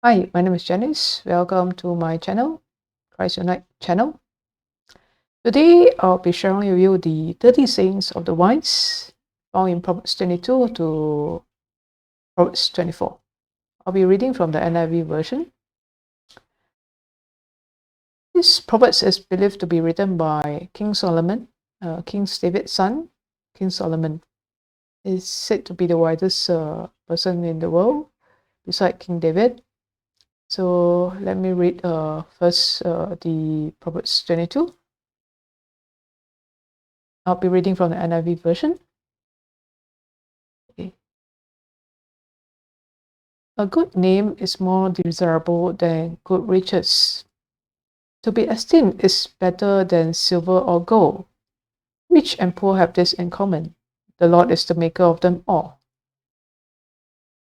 Hi, my name is Janice. Welcome to my channel, Christunite channel. Today, I'll be sharing with you the 30 sayings of the wise found in Proverbs 22 to Proverbs 24. I'll be reading from the NIV version. This Proverbs is believed to be written by King Solomon, King David's son. King Solomon is said to be the wisest person in the world beside King David. So let me read first the Proverbs 22. I'll be reading from the NIV version. Okay. A good name is more desirable than good riches. To be esteemed is better than silver or gold. Rich and poor have this in common. The Lord is the maker of them all.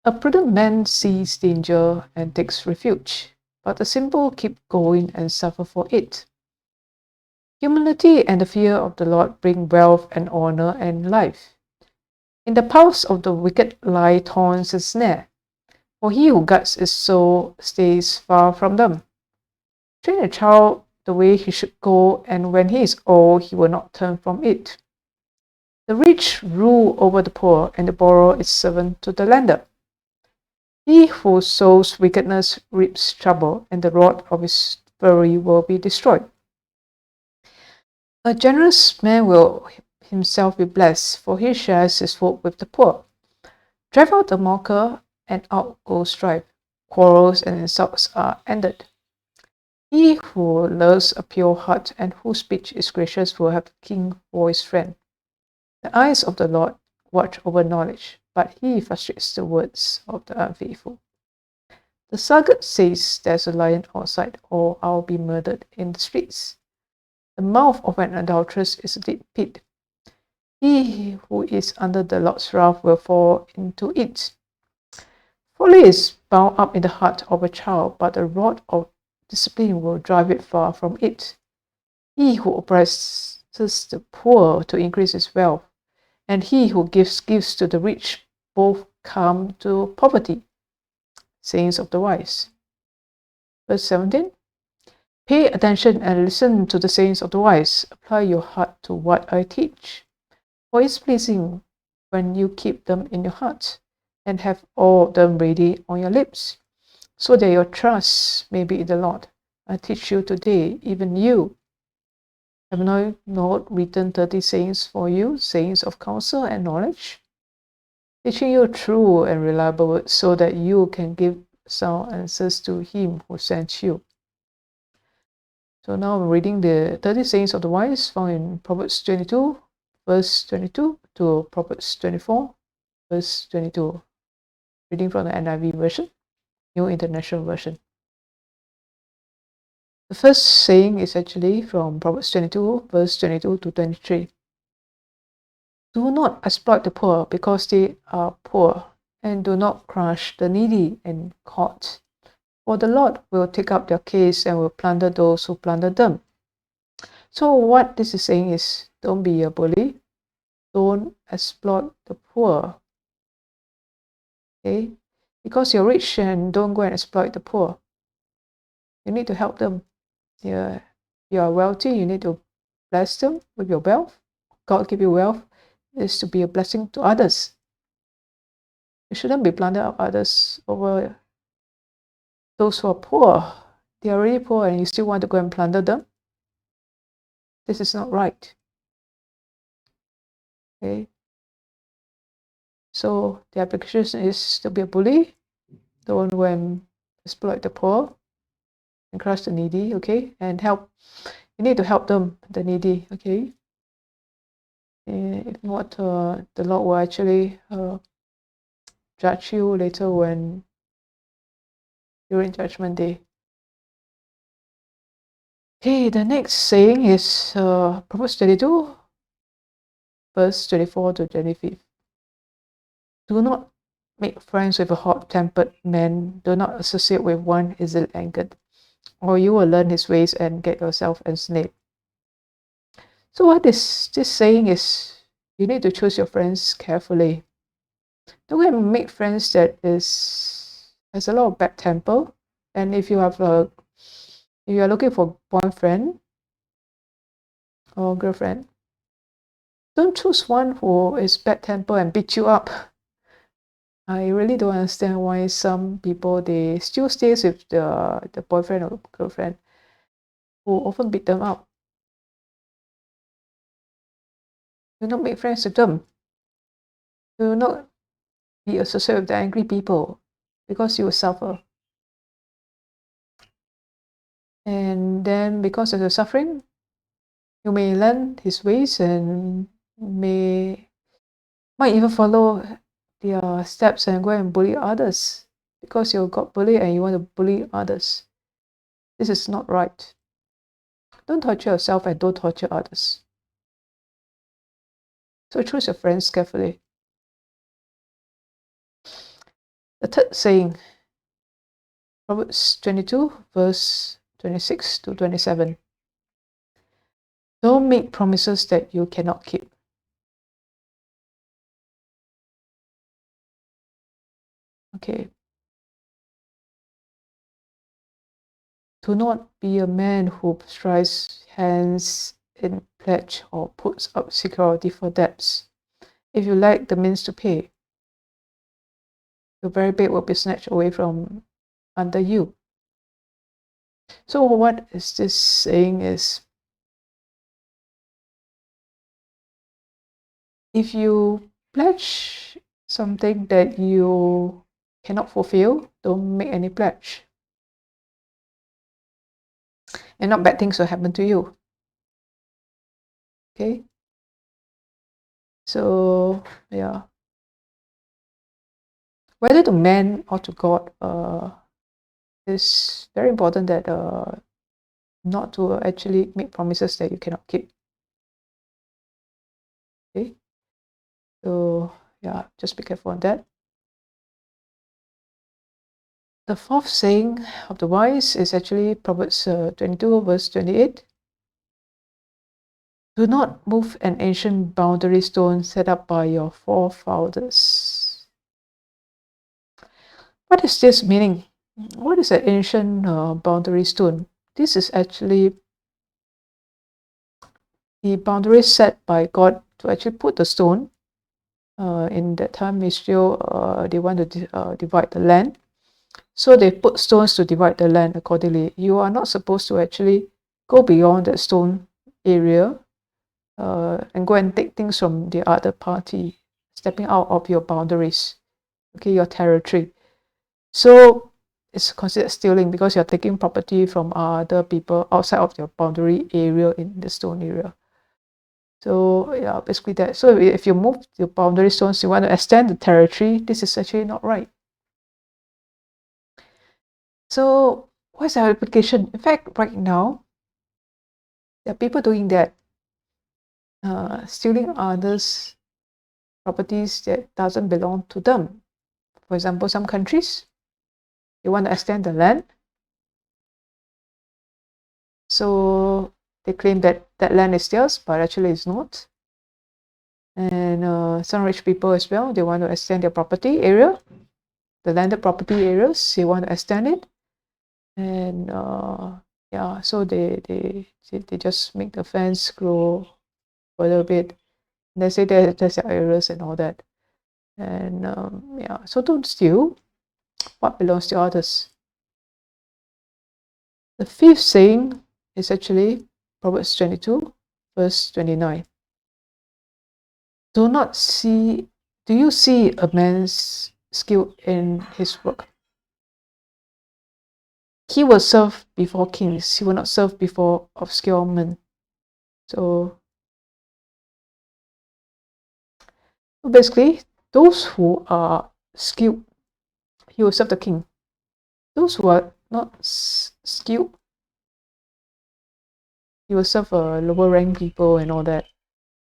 A prudent man sees danger and takes refuge, but the simple keep going and suffer for it. Humility and the fear of the Lord bring wealth and honor and life. In the paths of the wicked lie thorns and snare, for he who guards his soul stays far from them. Train a child the way he should go, and when he is old, he will not turn from it. The rich rule over the poor, and the borrower is servant to the lender. He who sows wickedness reaps trouble, and the rod of his fury will be destroyed. A generous man will himself be blessed, for he shares his food with the poor. Drive out the mocker, and out goes strife. Quarrels and insults are ended. He who loves a pure heart and whose speech is gracious will have a king for his friend. The eyes of the Lord watch over knowledge, but he frustrates the words of the unfaithful. The sluggard says, "There's a lion outside, or I'll be murdered in the streets." The mouth of an adulteress is a deep pit. He who is under the Lord's wrath will fall into it. Folly is bound up in the heart of a child, but the rod of discipline will drive it far from it. He who oppresses the poor to increase his wealth, and he who gives to the rich, both come to poverty. Sayings of the wise. Verse 17. Pay attention and listen to the sayings of the wise. Apply your heart to what I teach. For it is pleasing when you keep them in your heart, and have all of them ready on your lips, so that your trust may be in the Lord. I teach you today, even you. Have I not written 30 sayings for you, sayings of counsel and knowledge, teaching you true and reliable words, so that you can give sound answers to him who sent you. So now I'm reading the 30 sayings of the wise found in Proverbs 22, verse 22 to Proverbs 24, verse 22. Reading from the NIV version, New International Version. The first saying is actually from Proverbs 22, verse 22 to 23. Do not exploit the poor because they are poor, and do not crush the needy in court. For the Lord will take up their case and will plunder those who plunder them. So what this is saying is, don't be a bully. Don't exploit the poor. Okay? Because you're rich, and don't go and exploit the poor. You need to help them. You are wealthy, you need to bless them with your wealth. God give you wealth is to be a blessing to others. You shouldn't be plunder others over those who are poor. They are really poor and you still want to go and plunder them. This is not right. Okay. So the application is to be a bully. Don't go and exploit the poor and crush the needy, okay? And help. You need to help them, the needy, okay? If not, the Lord will actually judge you later during Judgment Day. Okay, the next saying is Proverbs 22, verse 24 to 25. Do not make friends with a hot-tempered man. Do not associate with one easily angered, or you will learn his ways and get yourself ensnared. So what this saying is, you need to choose your friends carefully. Don't go and make friends that has a lot of bad temper. And if you are looking for boyfriend or girlfriend, don't choose one who is bad temper and beat you up. I really don't understand why some people, they still stays with the boyfriend or girlfriend who often beat them up. Do not make friends with them. Do not be associated with the angry people, because you will suffer. And then because of the suffering, you may learn his ways and might even follow their steps and go and bully others, because you got bullied and you want to bully others. This is not right. Don't torture yourself and don't torture others. So choose your friends carefully. The third saying, Proverbs 22, verse 26 to 27. Don't make promises that you cannot keep. Okay. Do not be a man who tries hands in pledge or puts up security for debts. If you lack the means to pay, your very bed will be snatched away from under you. So what is this saying is, if you pledge something that you cannot fulfill, don't make any pledge. And not bad things will happen to you. Okay? So, yeah. Whether to man or to God, it's very important that not to actually make promises that you cannot keep. Okay? So, yeah, just be careful on that. The fourth saying of the wise is actually Proverbs 22, verse 28. Do not move an ancient boundary stone set up by your forefathers. What is this meaning? What is an ancient boundary stone? This is actually the boundary set by God to actually put the stone. In that time, Israel, they want to divide the land. So they put stones to divide the land accordingly. You are not supposed to actually go beyond that stone area and go and take things from the other party, stepping out of your boundaries, okay, your territory. So it's considered stealing because you're taking property from other people outside of your boundary area in the stone area. So yeah, basically that. So if you move your boundary stones, you want to extend the territory, this is actually not right. So what's the application? In fact, right now, there are people doing that, stealing others' properties that doesn't belong to them. For example, some countries, they want to extend the land. So they claim that that land is theirs, but actually it's not. And some rich people as well, they want to extend their property area, the landed property areas, they want to extend it. And yeah, so they just make the fence grow a little bit. They say that there's their areas and all that. And yeah, so don't steal what belongs to others. The fifth saying is actually Proverbs 22, verse 29. Do you see a man's skill in his work? He will serve before kings, he will not serve before obscure men. So basically, those who are skilled, he will serve the king. Those who are not skilled, he will serve lower rank people and all that.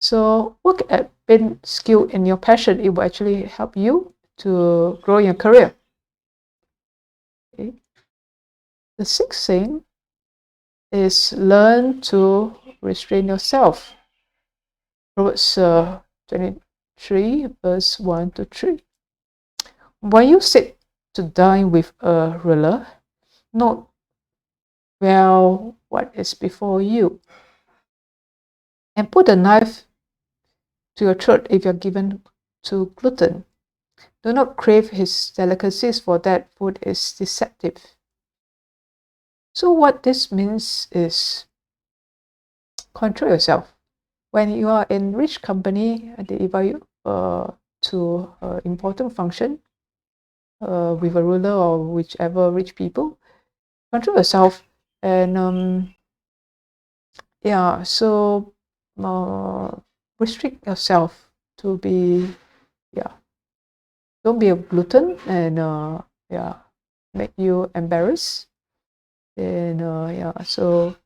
So work at being skilled in your passion. It will actually help you to grow your career. Okay. The sixth saying is learn to restrain yourself. Proverbs 23, verse 1 to 3. When you sit to dine with a ruler, Note well what is before you, and put a knife to your throat if you're given to gluten. Do not crave his delicacies, for that food is deceptive. So what this means is control yourself. When you are in rich company, they invite you to an important function with a ruler or whichever rich people. Control yourself, and yeah, so restrict yourself to be, yeah, don't be a glutton, and yeah, make you embarrassed, and yeah, so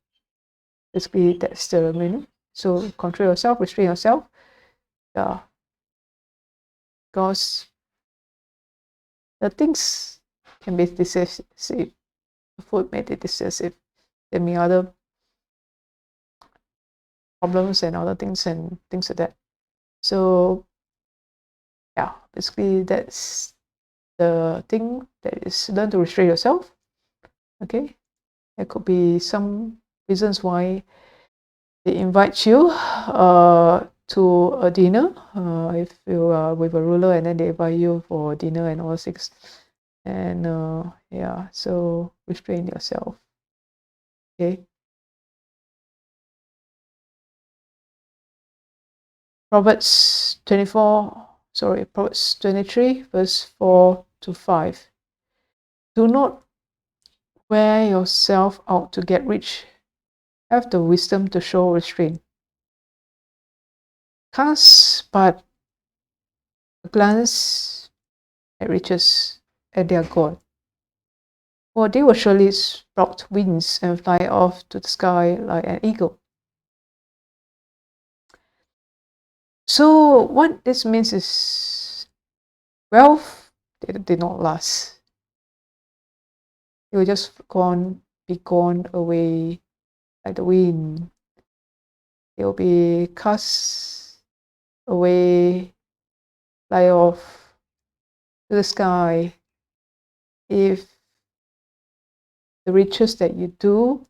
basically that's the meaning. So control yourself, restrain yourself, yeah, because the things can be decisive. The food made it decisive. There may be other problems and other things and things like that. So yeah, basically that's the thing, that is learn to restrain yourself. Okay, there could be some reasons why they invite you to a dinner, if you are with a ruler and then they invite you for dinner and all things, and yeah, so restrain yourself. Okay, Proverbs 23 verse 4 to 5. Do not wear yourself out to get rich. Have the wisdom to show restraint. Cast but a glance at riches, at their God, for they will surely sprout wings and fly off to the sky like an eagle. So what this means is wealth did not last. It will just be gone away like the wind. It will be cast away, fly off to the sky if the riches that you do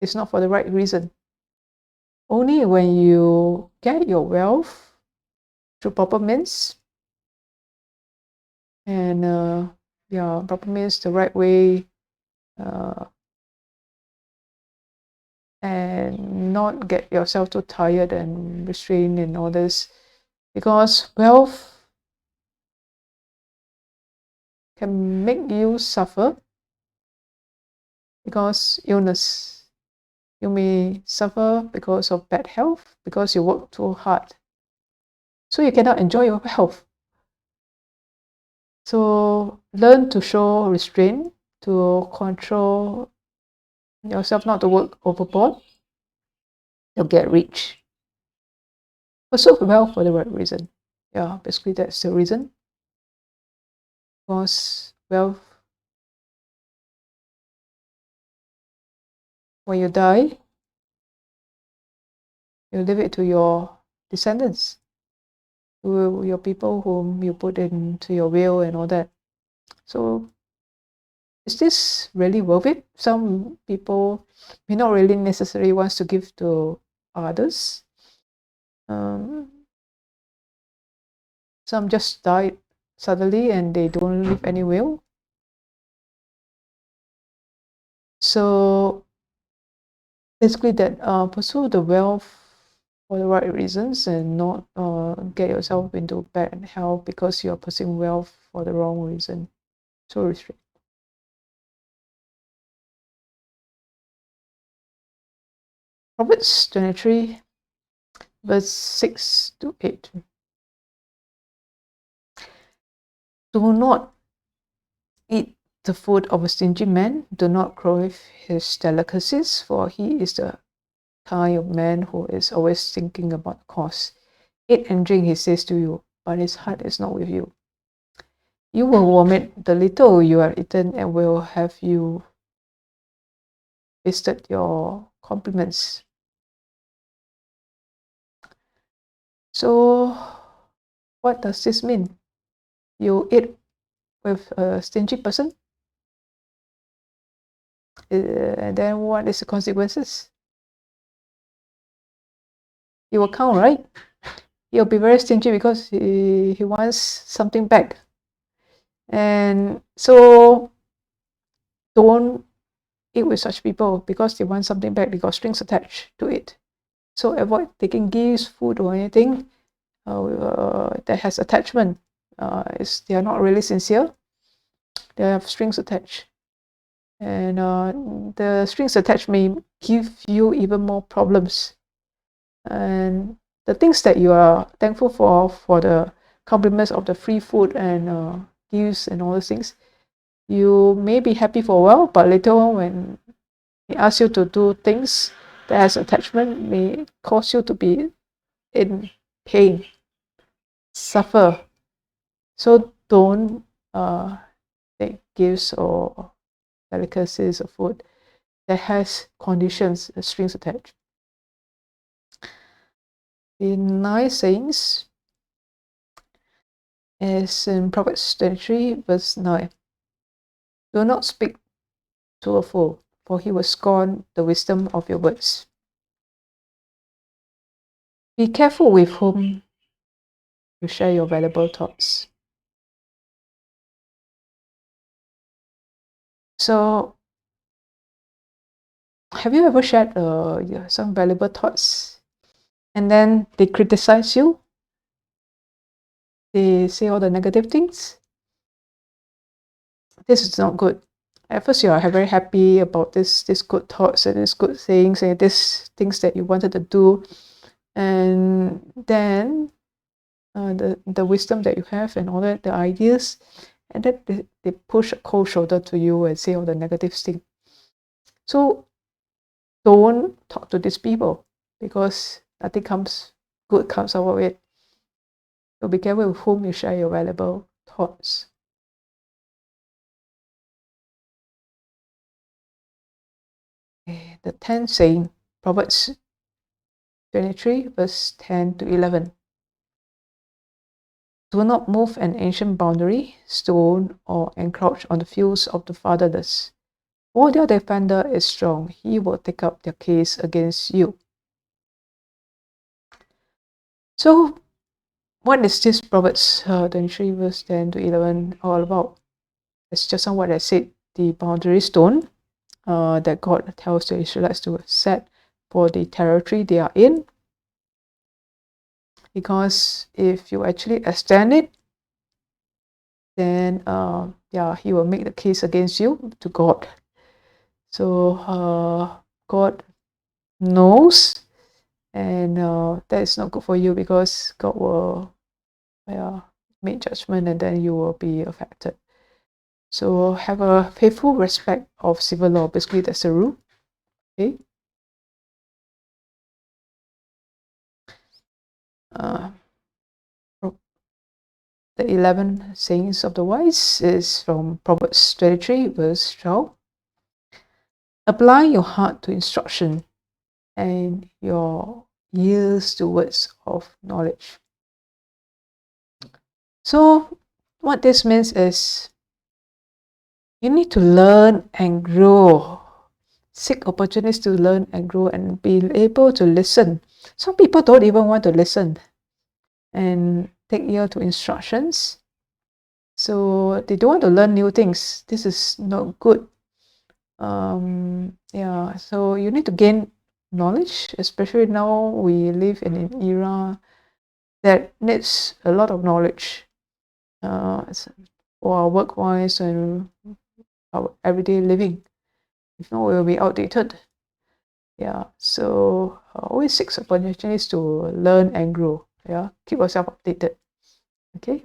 is not for the right reason. Only when you get your wealth through proper means, and yeah, proper means the right way, uh, and not get yourself too tired and restrained and all this, because wealth can make you suffer. Because illness, you may suffer because of bad health, because you work too hard, so you cannot enjoy your health. So learn to show restraint, to control yourself, not to work overboard. You'll get rich. Pursue wealth for the right reason. Yeah, basically that's the reason. Because wealth, when you die, you leave it to your descendants, to your people whom you put into your will and all that. So is this really worth it? Some people may not really necessarily wants to give to others. Some just died suddenly and they don't leave any will. So basically that pursue the wealth for the right reasons, and not get yourself into bad health because you're pursuing wealth for the wrong reason. So restrict. Proverbs 23 verse 6 to 8. Do not eat the food of a stingy man. Do not crave his delicacies, for he is the kind of man who is always thinking about cost. Eat and drink, he says to you, but his heart is not with you. You will vomit the little you have eaten, and will have you wasted your compliments. So what does this mean? You eat with a stingy person? And then what is the consequences? He will count, right? He'll be very stingy because he wants something back. And so don't eat with such people because they want something back. They got strings attached to it. So avoid taking gifts, food, or anything that has attachment. They are not really sincere. They have strings attached. And the strings attached may give you even more problems. And the things that you are thankful for the compliments of the free food and gifts and all those things, you may be happy for a while, but later on when they ask you to do things that has attachment, may cause you to be in pain, suffer. So don't take gifts or delicacies or food that has conditions, strings attached. The 9 sayings is in Proverbs 23, verse 9. Do not speak to a fool, for he will scorn the wisdom of your words. Be careful with whom you share your valuable thoughts. So, have you ever shared some valuable thoughts and then they criticize you? They say all the negative things? This is not good. At first, you are very happy about this good thoughts and this good things and this things that you wanted to do, and then the wisdom that you have and all that, the ideas, and then they push a cold shoulder to you and say all the negative things. So don't talk to these people because nothing good comes out of it. So be careful with whom you share your valuable thoughts. The 10th saying, Proverbs 23, verse 10 to 11. Do not move an ancient boundary, stone, or encroach on the fields of the fatherless. For their defender is strong, he will take up their case against you. So, what is this Proverbs 23, verse 10 to 11 all about? It's just on what I said, the boundary stone that God tells the Israelites to set for the territory they are in. Because if you actually extend it, then he will make the case against you to God. So God knows, and that is not good for you because God will make judgment and then you will be affected. So have a faithful respect of civil law. Basically, that's the rule. Okay. The 11 sayings of the wise is from Proverbs 23, verse 12. Apply your heart to instruction and your ears to words of knowledge. So what this means is you need to learn and grow. Seek opportunities to learn and grow and be able to listen. Some people don't even want to listen and take ear to instructions. So they don't want to learn new things. This is not good. So you need to gain knowledge, especially now we live in an era that needs a lot of knowledge for our work-wise and our everyday living. If not, we'll be outdated. So always seek opportunities to learn and grow. Keep yourself updated. Okay.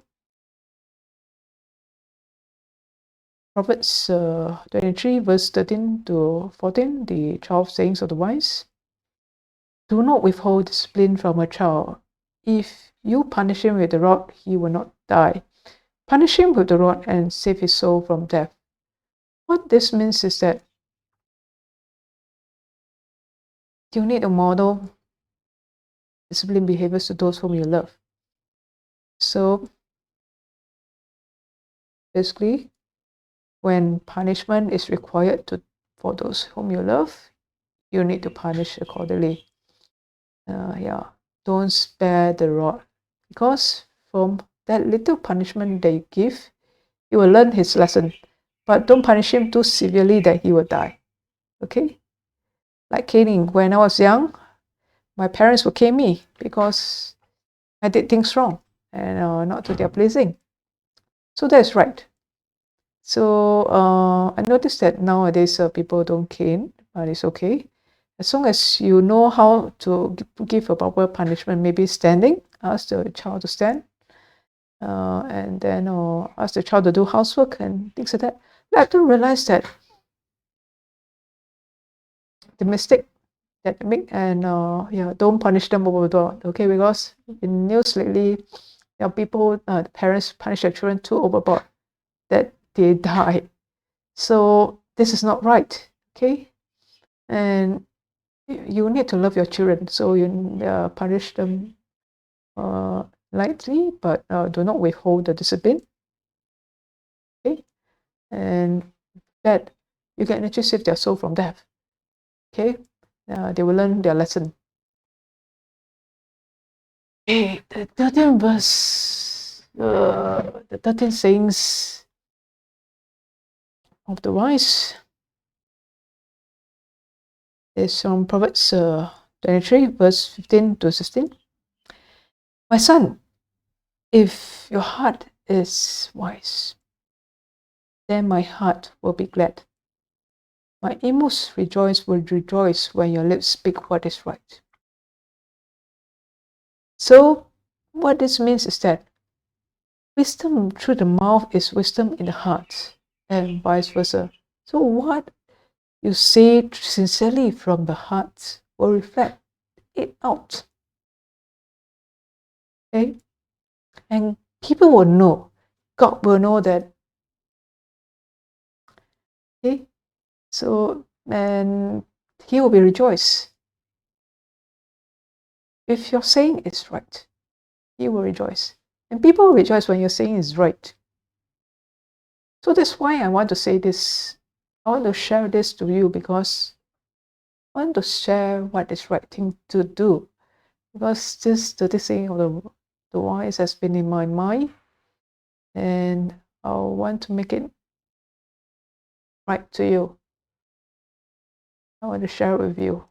Proverbs 23, verse 13 to 14, the 12 sayings of the wise. Do not withhold discipline from a child. If you punish him with the rod, he will not die. Punish him with the rod and save his soul from death. What this means is that you need to model disciplined behaviors to those whom you love. So basically, when punishment is required for those whom you love, you need to punish accordingly. Don't spare the rod, because from that little punishment that you give, he will learn his lesson. But don't punish him too severely that he will die. Okay? Like caning. When I was young, my parents would cane me because I did things wrong and not to their pleasing. So that's right. So I noticed that nowadays people don't cane, but it's okay. As long as you know how to give a proper punishment, maybe standing, ask the child to stand, and then ask the child to do housework and things like that. Let them realize that the mistake that they make, and don't punish them overboard. Okay, because in news lately, people, parents punish their children too overboard that they die. So this is not right. Okay, and you need to love your children, so you punish them lightly, but do not withhold the discipline. Okay, and that you can actually save their soul from death. Okay, they will learn their lesson. Okay, the 13th verse, the 13 sayings of the wise is from Proverbs 23, verse 15 to 16. My son, if your heart is wise, then my heart will be glad. My inmost will rejoice when your lips speak what is right. So what this means is that wisdom through the mouth is wisdom in the heart, and vice versa. So what you say sincerely from the heart will reflect it out. Okay? And people will know, God will know that. Okay? So, and he will be rejoiced. If your saying is right, he will rejoice. And people will rejoice when your saying is right. So that's why I want to say this. I want to share this to you because I want to share what is right thing to do. Because this dirty saying of the wise has been in my mind, and I want to make it right to you. I want to share it with you,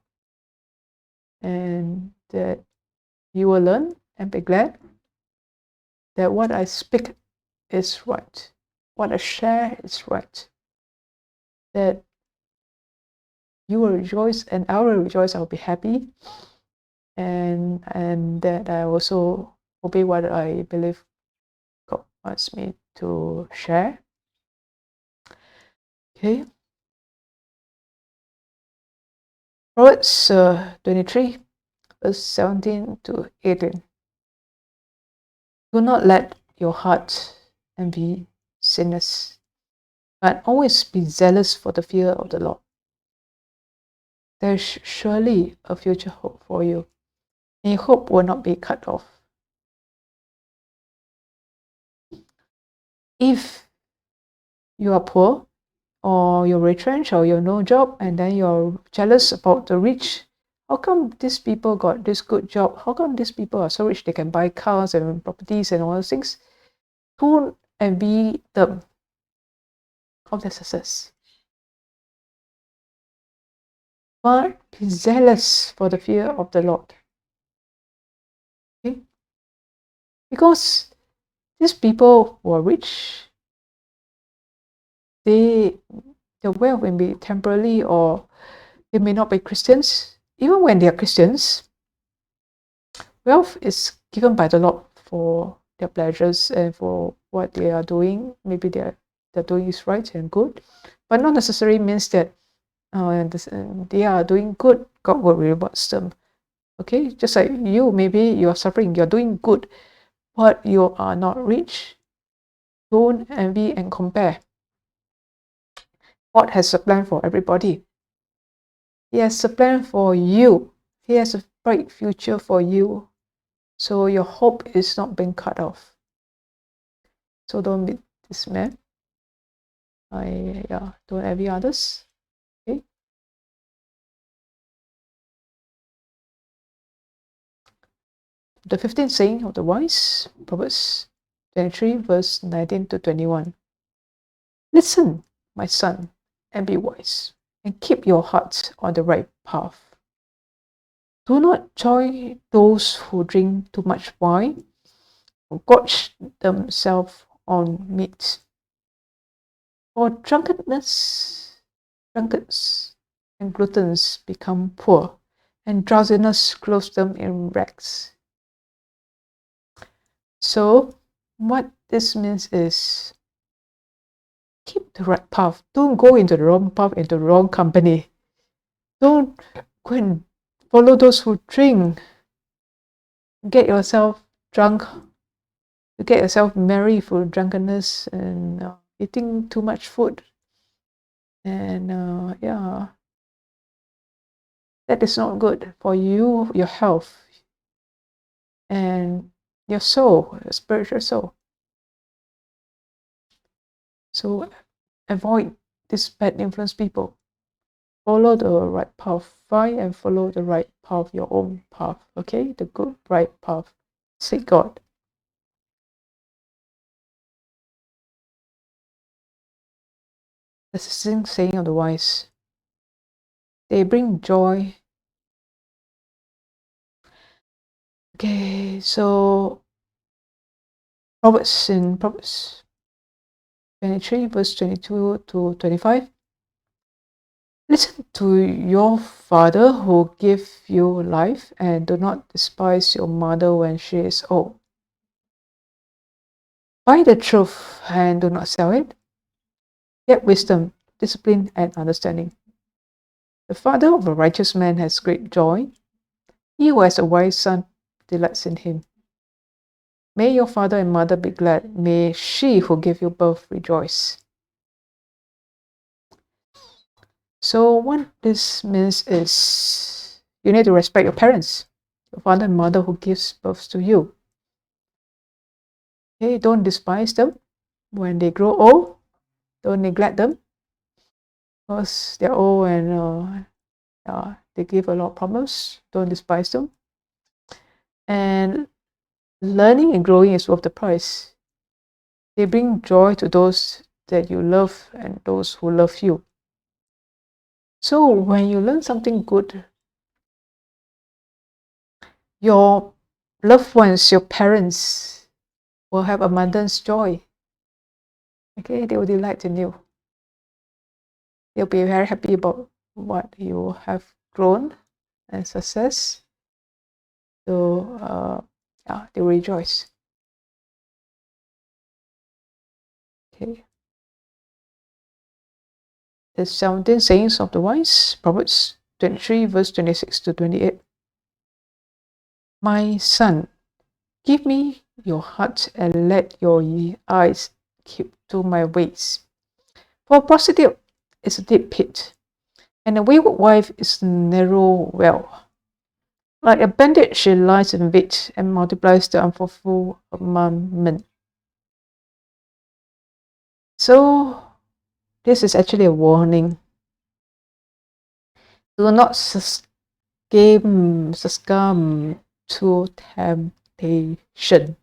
and that you will learn and be glad that what I speak is right, what I share is right, that you will rejoice and I will rejoice, I will be happy, and that I also obey what I believe God wants me to share. Okay. Proverbs 23, verse 17 to 18. Do not let your heart envy sinners, but always be zealous for the fear of the Lord. There is surely a future hope for you, and your hope will not be cut off. If you are poor, or you're retrenched, or you have no job, and then you're jealous about the rich, how come these people got this good job? How come these people are so rich they can buy cars and properties and all those things? Don't envy them of their success, but be zealous for the fear of the Lord. Okay? Because these people who are rich, their wealth may be temporary, or they may not be Christians. Even when they are Christians, wealth is given by the Lord for their pleasures and for what they are doing. Maybe they're doing is right and good, but not necessarily means that they are doing good, God will reward them. Okay, just like you, maybe you're suffering, you're doing good, but you are not rich. Don't envy and compare. God has a plan for everybody. He has a plan for you. He has a bright future for you. So your hope is not being cut off. So don't be dismayed. Don't envy others. Okay. the 15th saying of the wise, Proverbs 23, verse 19 to 21. Listen, my son, and be wise, and keep your heart on the right path. Do not join those who drink too much wine, or gorge themselves on meat. For drunkards and gluttons become poor, and drowsiness clothes them in rags. So, what this means is keep the right path. Don't go into the wrong path, into the wrong company. Don't go and follow those who drink. Get yourself drunk. You get yourself merry for drunkenness and eating too much food. And yeah, that is not good for you, your health, and your soul, your spiritual soul. So avoid these bad influence people. Follow the right path. Find and follow the right path, your own path. Okay, the good, right path. Seek God. The succinct saying of the wise. They bring joy. Okay, so Proverbs 23, verse 22 to 25. Listen to your father who gave you life, and do not despise your mother when she is old. Buy the truth and do not sell it. Get wisdom, discipline, and understanding. The father of a righteous man has great joy. He who has a wise son delights in him. May your father and mother be glad. May she who gave you birth rejoice. So what this means is you need to respect your parents, your father and mother who gives birth to you. Okay, don't despise them. When they grow old, don't neglect them, because they're old and they give a lot of problems. Don't despise them. And learning and growing is worth the price. They bring joy to those that you love and those who love you. So when you learn something good, your loved ones, your parents will have abundance joy. Okay, they will delight in you. They'll be very happy about what you have grown and success. So yeah, they rejoice. Okay. The 17 sayings of the wise, Proverbs 23, verse 26 to 28. My son, give me your heart and let your eyes keep to my ways. For a prostitute is a deep pit, and a wayward wife is a narrow well. Like a bandit, she lies in wait and multiplies the unfruitful among men. So, this is actually a warning. Do not succumb to temptation.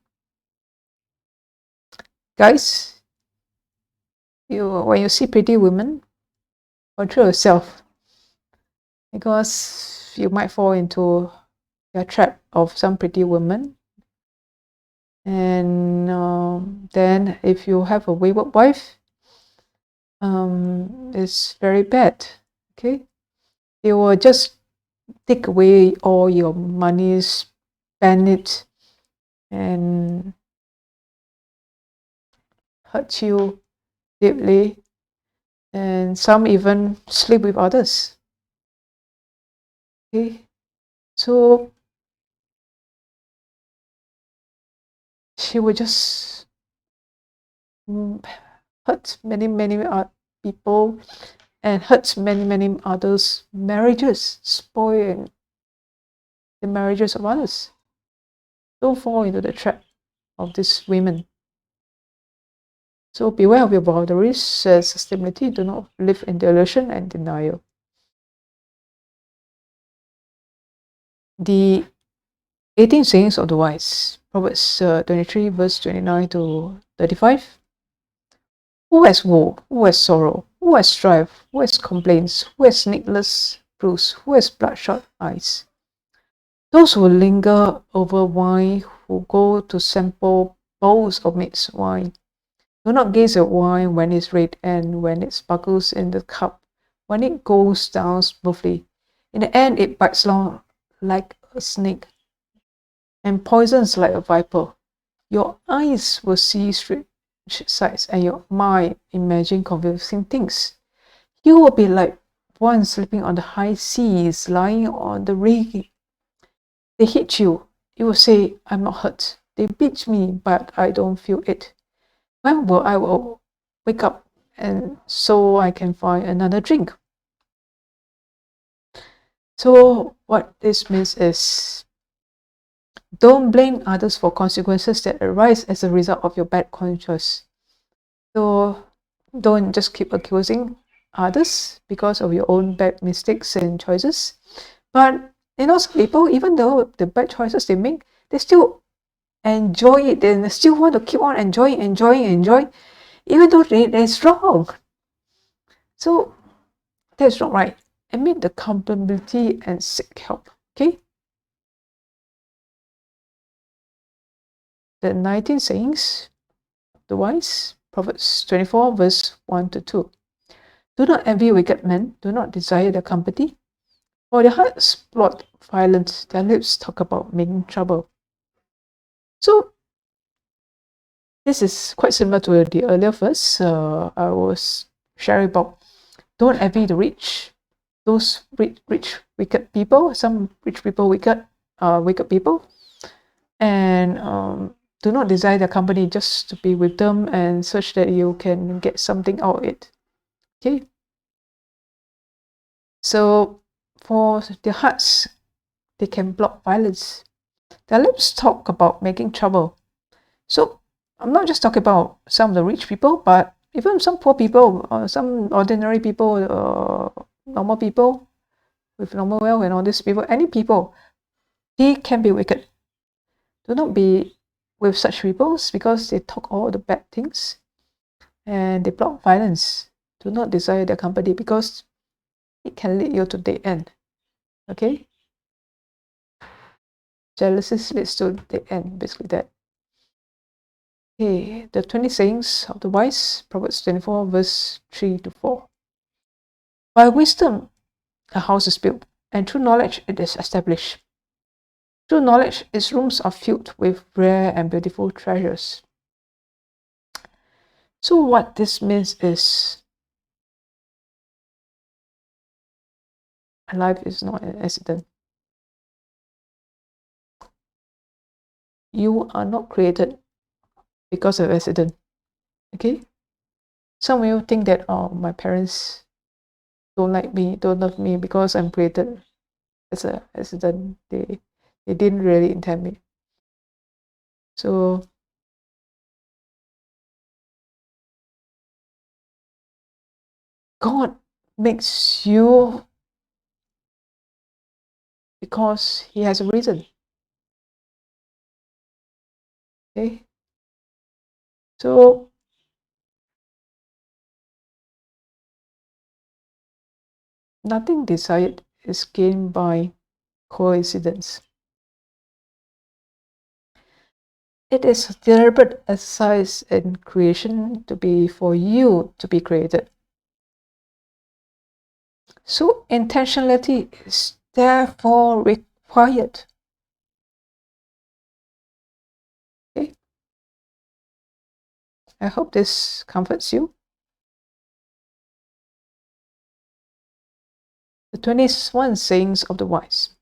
Guys, when you see pretty women, control yourself, because you might fall into the trap of some pretty women. And then if you have a wayward wife, it's very bad. Okay, they will just take away all your money, spend it, and hurt you deeply, and some even sleep with others. Okay, so she will just hurt many people and hurt many others' marriages, spoil the marriages of others. Don't fall into the trap of these women. So beware of your boundaries, sustainability. Do not live in delusion and denial. The 18 sayings of the wise. Proverbs 23, verse 29 to 35. Who has woe? Who has sorrow? Who has strife? Who has complaints? Who has needless bruise? Who has bloodshot eyes? Those who linger over wine, who go to sample bowls of mixed wine. Do not gaze at wine when it's red and when it sparkles in the cup, when it goes down smoothly. In the end, it bites long like a snake and poisons like a viper. Your eyes will see strange sights, and your mind imagine confusing things. You will be like one sleeping on the high seas, lying on the reef. They hit you. You will say, I'm not hurt. They beat me, but I don't feel it. When will I wake up and so I can find another drink? So what this means is, don't blame others for consequences that arise as a result of your bad conscience. So don't just keep accusing others because of your own bad mistakes and choices. But some people, even though the bad choices they make, they still enjoy it and they still want to keep on enjoying, even though it's wrong. So that's not right. Admit the culpability and seek help. Okay. The 19 sayings of the wise. Proverbs 24, verse 1 to 2. Do not envy wicked men. Do not desire their company. For their hearts plot violence. Their lips talk about making trouble. So this is quite similar to the earlier verse. I was sharing about don't envy the rich. Those rich wicked people. Some rich people wicked people. And do not desire their company just to be with them and such that you can get something out of it. Okay. So for their hearts, they can block violence. Their lips talk about making trouble. So I'm not just talking about some of the rich people, but even some poor people, some ordinary people, normal people with normal wealth and all these people, any people, they can be wicked. Do not be with such people because they talk all the bad things and they block violence. Do not desire their company because it can lead you to dead end. Okay? Jealousy leads to dead end, basically that. Okay, the 20 sayings of the wise, Proverbs 24, verse 3 to 4. By wisdom, a house is built, and through knowledge it is established. Through knowledge, its rooms are filled with rare and beautiful treasures. So what this means is, life is not an accident. You are not created because of accident. Okay? Some of you think that, oh, my parents don't like me, don't love me because I'm created as an accident. They didn't really intend me. So God makes you because He has a reason. Okay? So nothing desired is gained by coincidence. It is a deliberate exercise in creation to be for you to be created. So intentionality is therefore required. Okay? I hope this comforts you. The 21 sayings of the wise.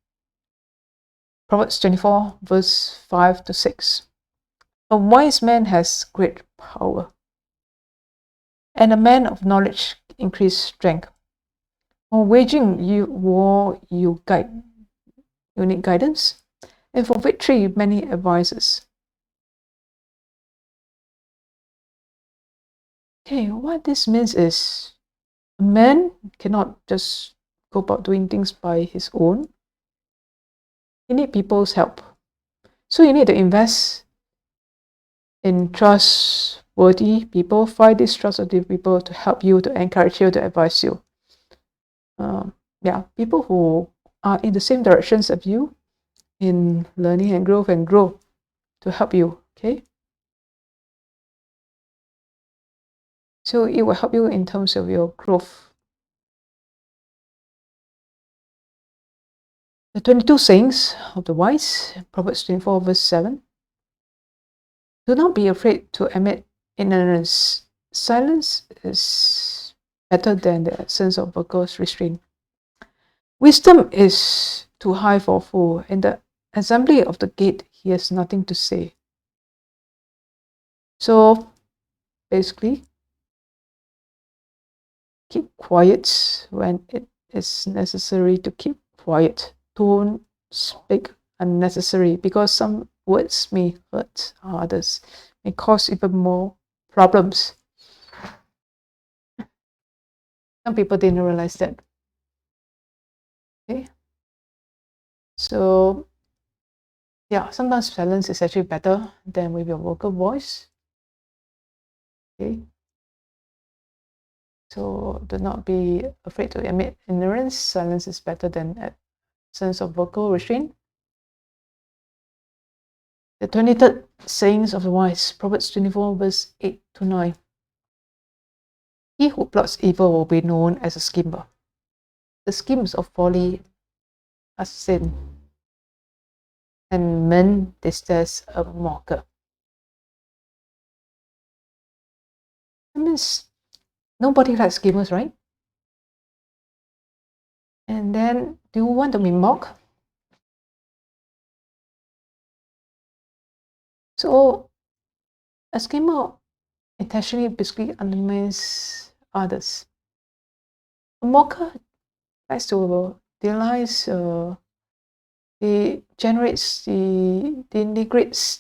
Proverbs 24, verse 5 to 6. A wise man has great power, and a man of knowledge increased strength. For waging war, you need guidance, and for victory, many advices. Okay, what this means is, a man cannot just go about doing things by his own. He needs people's help. So you need to invest in trustworthy people. Find these trustworthy people to help you, to encourage you, to advise you. People who are in the same directions as you in learning and grow to help you. Okay. So it will help you in terms of your growth. The 22 sayings of the wise, Proverbs 24, verse 7. Do not be afraid to admit ignorance. Silence is better than the absence of vocals restraint. Wisdom is too high for a fool. In the assembly of the gate, he has nothing to say. So basically, keep quiet when it is necessary to keep quiet. Don't speak unnecessary, because some words may hurt others, may cause even more problems. Some people didn't realize that. Okay. So yeah, sometimes silence is actually better than with your vocal voice. Okay. So do not be afraid to admit ignorance. Silence is better than absence of vocal restraint. The 23rd sayings of the wise, Proverbs 24, verse 8 to 9. He who plots evil will be known as a schemer. The schemes of folly are sin, and men detest a mocker. That means nobody likes schemers, right? And then, do you want to be mocked? So, a schemer intentionally basically undermines others. A mocker tries to denies, denigrates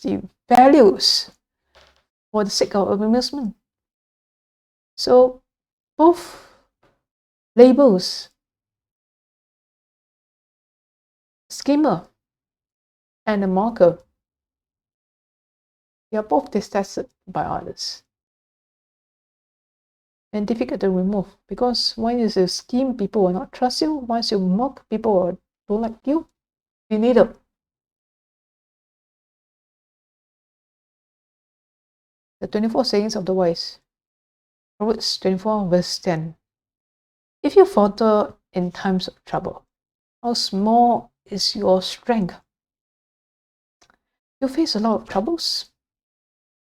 the values for the sake of amusement. So, both labels, schemer and a mocker, they are both detested by others and difficult to remove, because once you scheme, people will not trust you. Once you mock, people don't like you. You need them. The 24 sayings of the wise, Proverbs 24, verse 10. If you falter in times of trouble, how small is your strength? You face a lot of troubles.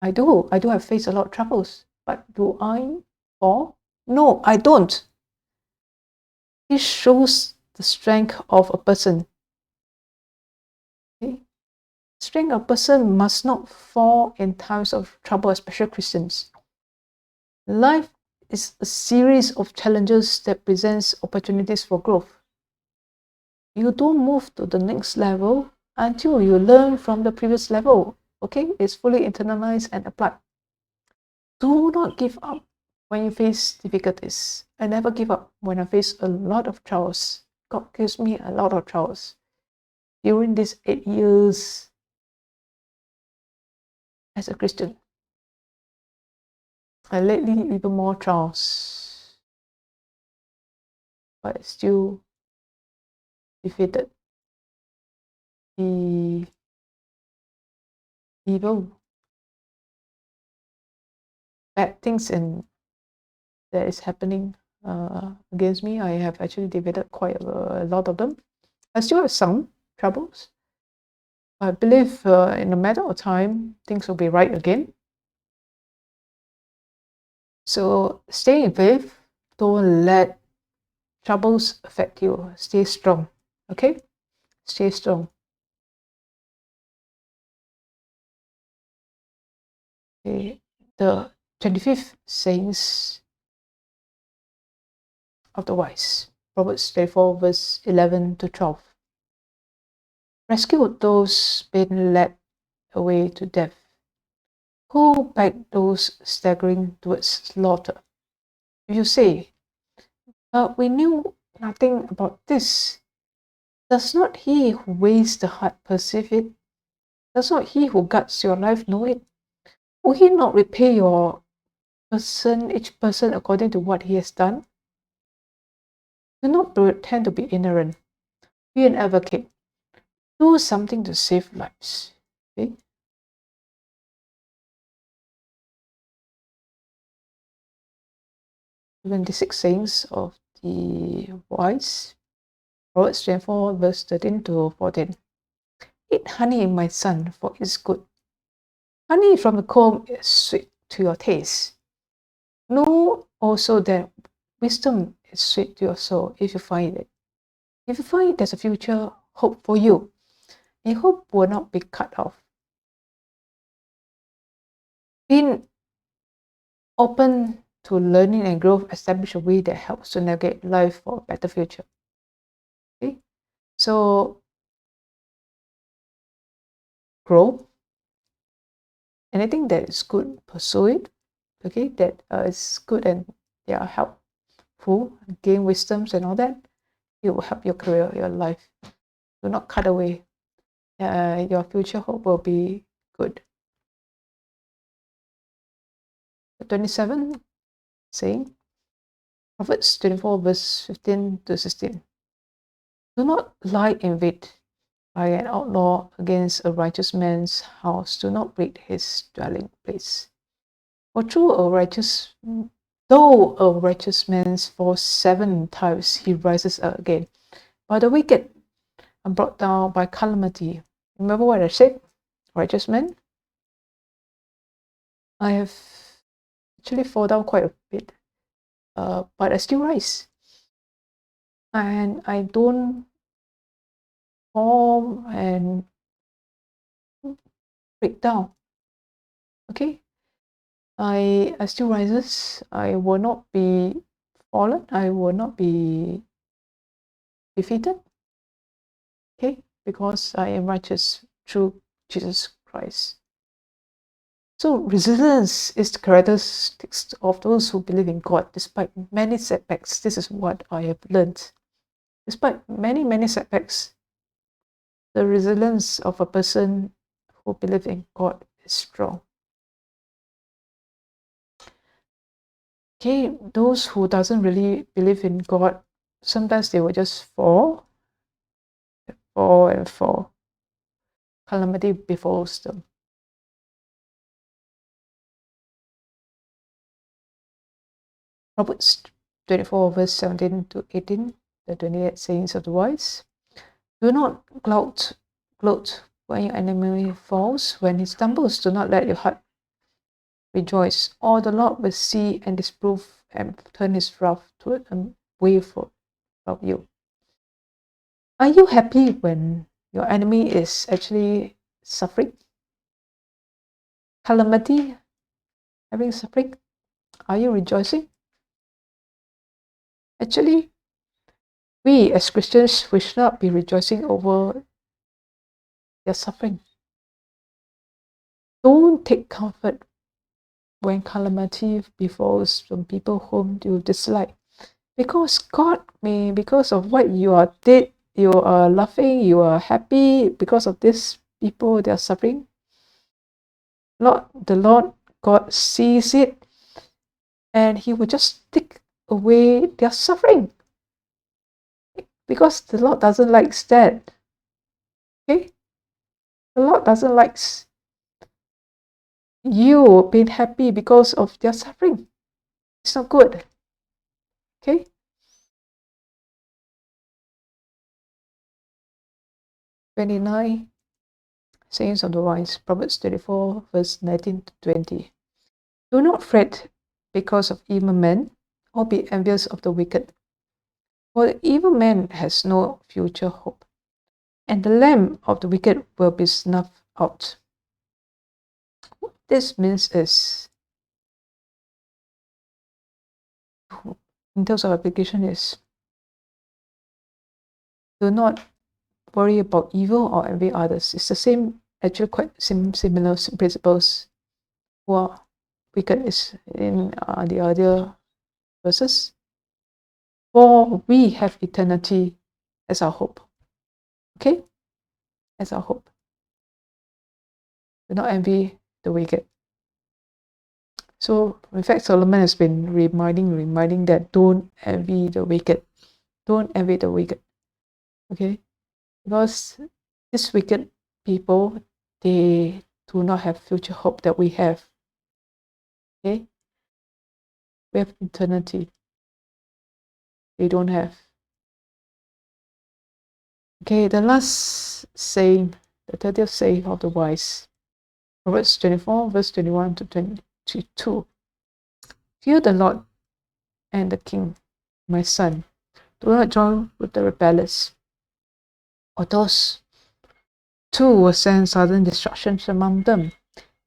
I do have faced a lot of troubles, but do I fall? No, I don't. It shows the strength of a person. Okay? Strength of a person must not fall in times of trouble, especially Christians. Life is a series of challenges that presents opportunities for growth. You don't move to the next level until you learn from the previous level. Okay, it's fully internalized and applied. Do not give up when you face difficulties. I never give up when I face a lot of trials. God gives me a lot of trials. During these 8 years as a Christian, I lately even more trials, but I still defeated the evil, bad things that is happening against me. I have actually defeated quite a lot of them. I still have some troubles. I believe in a matter of time, things will be right again. So stay in faith. Don't let troubles affect you. Stay strong. Okay? Stay strong. Okay. The 25th sayings of the wise, Proverbs 24, verse 11 to 12. Rescue those being led away to death. Who back those staggering towards slaughter? If you say, we knew nothing about this, does not he who weighs the heart perceive it? Does not he who guards your life know it? Will he not repay each person according to what he has done? Do not pretend to be ignorant. Be an advocate. Do something to save lives. Okay? 26 sayings of the wise. Proverbs 24, verse 13 to 14. Eat honey, my son, for it's good. Honey from the comb is sweet to your taste. Know also that wisdom is sweet to your soul if you find it. If you find there's a future hope for you, and hope will not be cut off. Being open to learning and growth establish a way that helps to navigate life for a better future. Okay? So grow. Anything that is good, pursue it. Okay, that is good and they are helpful, gain wisdoms and all that. It will help your career, your life. Do not cut away. Your future hope will be good. 27 saying, Proverbs 24, verse 15 to 16. Do not lie in wait by an outlaw against a righteous man's house. Do not raid his dwelling place. For though a righteous man falls 7 times, he rises again. But the wicked are brought down by calamity. Remember what I said? Righteous man? I have actually fall down quite a bit, but I still rise. And I don't fall and break down. Okay? I still rises. I will not be fallen. I will not be defeated. Okay? Because I am righteous through Jesus Christ. So resilience is the characteristics of those who believe in God despite many setbacks. This is what I have learned. Despite many, many setbacks, the resilience of a person who believes in God is strong. Okay, those who doesn't really believe in God, sometimes they will just fall and fall. Calamity befalls them. Proverbs 24, verse 17 to 18, the 28 sayings of the wise. Do not gloat when your enemy falls. When he stumbles, do not let your heart rejoice. Or the Lord will see and disprove and turn his wrath away from you. Are you happy when your enemy is actually suffering? Calamity, having suffering? Are you rejoicing? Actually, we as Christians, we should not be rejoicing over their suffering. Don't take comfort when calamity befalls from people whom you dislike. Because because of what you are did, you are laughing, you are happy because of these people, they are suffering. The Lord God sees it and he will just take away their suffering. Because the Lord doesn't like that. Okay? The Lord doesn't like you being happy because of their suffering. It's not good. Okay? "29 sayings of the wise," Proverbs 24, verse 19 to 20. Do not fret because of evil men, or be envious of the wicked. For the evil man has no future hope, and the lamp of the wicked will be snuffed out. What this means is, in terms of application, is do not worry about evil or envy others. It's the same, actually quite similar principles for wicked is in the other verses. For we have eternity as our hope. Okay? As our hope. Do not envy the wicked. So, in fact, Solomon has been reminding that don't envy the wicked. Don't envy the wicked. Okay? Because these wicked people, they do not have future hope that we have. Okay? We have eternity. They don't have. Okay, the last saying, the 30th saying of the wise. Proverbs 24, verse 21 to 22. Fear the Lord and the king, my son. Do not join with the rebellious, or those two will send sudden destructions among them.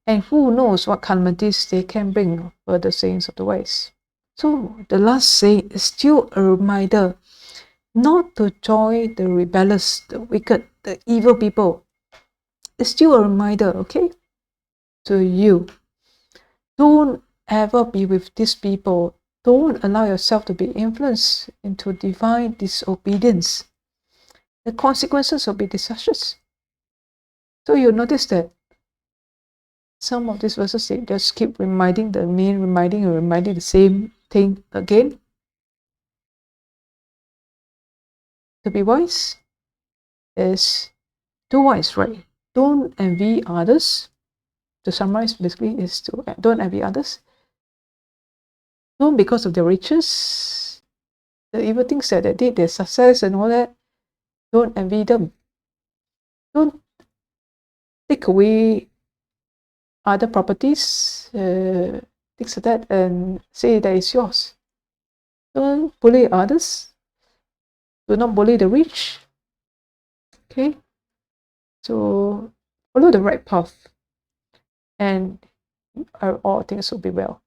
And who knows what calamities they can bring, were the sayings of the wise. So the last saying is still a reminder not to join the rebellious, the wicked, the evil people. It's still a reminder, okay, to you. Don't ever be with these people. Don't allow yourself to be influenced into divine disobedience. The consequences will be disastrous. So you'll notice that some of these verses, they just keep reminding the same thing again. To be wise is do what is right. Don't envy others. To summarize, basically, is to don't envy others. Don't because of their riches, the evil things that they did, their success and all that. Don't envy them. Don't take away other properties, things like that, and say that it's yours. Don't bully others. Do not bully the rich. Okay? So follow the right path, and all things will be well.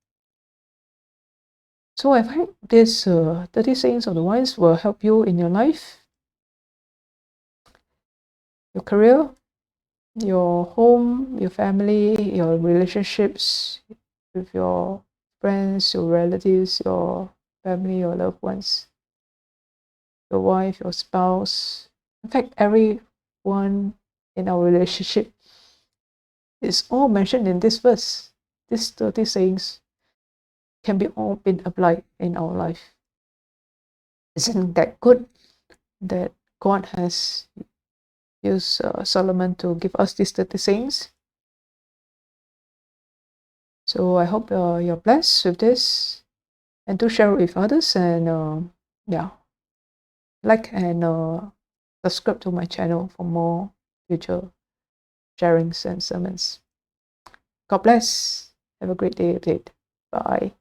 So I hope this 30 sayings of the wise will help you in your life, your career, your home, your family, your relationships with your friends, your relatives, your family, your loved ones, your wife, your spouse. In fact, everyone in our relationship is all mentioned in this verse. These 30 sayings can be all been applied in our life. Isn't that good that God has used Solomon to give us these 30 sayings? So I hope you're blessed with this, and do share it with others, and yeah, like and subscribe to my channel for more future sharings and sermons. God bless. Have a great day ahead. Bye.